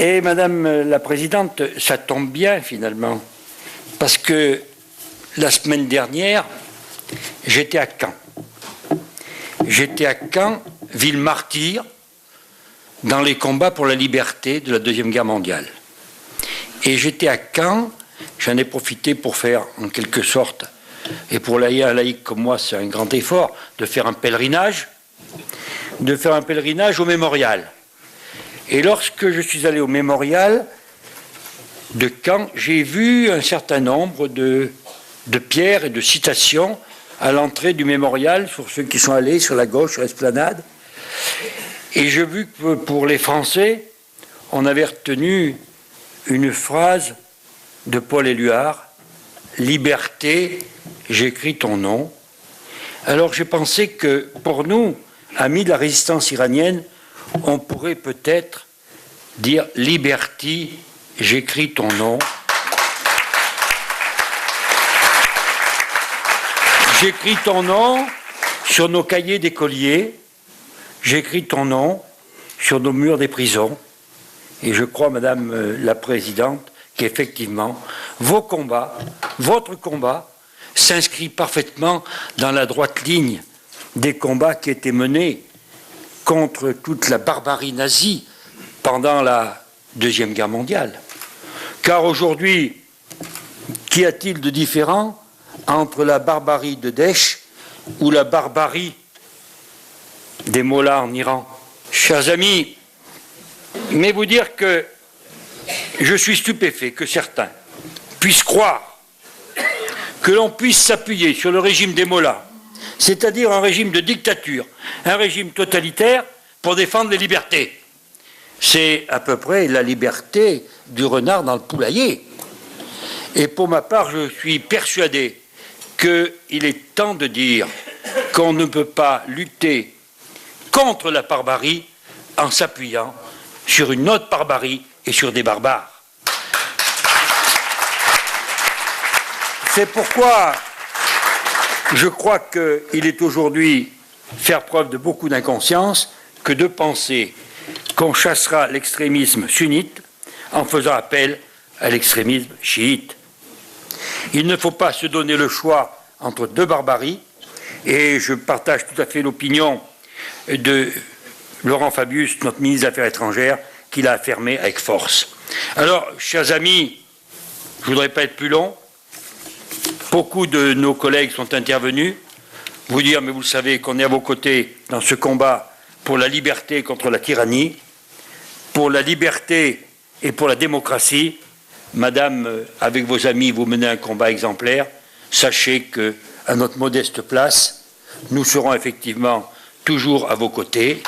Et Madame la Présidente, ça tombe bien finalement, parce que la semaine dernière, j'étais à Caen. J'étais à Caen, ville martyre, dans les combats pour la liberté de la Deuxième Guerre mondiale. Et j'étais à Caen, j'en ai profité pour faire en quelque sorte, et pour un laïc comme moi c'est un grand effort, de faire un pèlerinage au mémorial. Et lorsque je suis allé au mémorial de Caen, j'ai vu un certain nombre de pierres et de citations à l'entrée du mémorial, sur ceux qui sont allés sur la gauche, sur l'esplanade. Et j'ai vu que pour les Français, on avait retenu une phrase de Paul Éluard, « Liberté, j'écris ton nom ». Alors j'ai pensé que pour nous, amis de la résistance iranienne, on pourrait peut-être dire « Liberty, j'écris ton nom ». J'écris ton nom sur nos cahiers d'écoliers, j'écris ton nom sur nos murs des prisons. Et je crois, Madame la Présidente, qu'effectivement, vos combats, votre combat, s'inscrit parfaitement dans la droite ligne des combats qui étaient menés contre toute la barbarie nazie pendant la Deuxième Guerre mondiale. Car aujourd'hui, qu'y a-t-il de différent entre la barbarie de Daesh ou la barbarie des mollahs en Iran? Chers amis, mais vous dire que je suis stupéfait que certains puissent croire que l'on puisse s'appuyer sur le régime des mollahs, c'est-à-dire un régime de dictature, un régime totalitaire, pour défendre les libertés. C'est à peu près la liberté du renard dans le poulailler. Et pour ma part, je suis persuadé qu'il est temps de dire qu'on ne peut pas lutter contre la barbarie en s'appuyant sur une autre barbarie et sur des barbares. C'est pourquoi je crois qu'il est aujourd'hui faire preuve de beaucoup d'inconscience que de penser qu'on chassera l'extrémisme sunnite en faisant appel à l'extrémisme chiite. Il ne faut pas se donner le choix entre deux barbaries, et je partage tout à fait l'opinion de Laurent Fabius, notre ministre des Affaires étrangères, qui l'a affirmé avec force. Alors, chers amis, je ne voudrais pas être plus long. Beaucoup de nos collègues sont intervenus. Vous dire, mais vous savez qu'on est à vos côtés dans ce combat pour la liberté contre la tyrannie, pour la liberté et pour la démocratie. Madame, avec vos amis, vous menez un combat exemplaire. Sachez qu'à notre modeste place, nous serons effectivement toujours à vos côtés.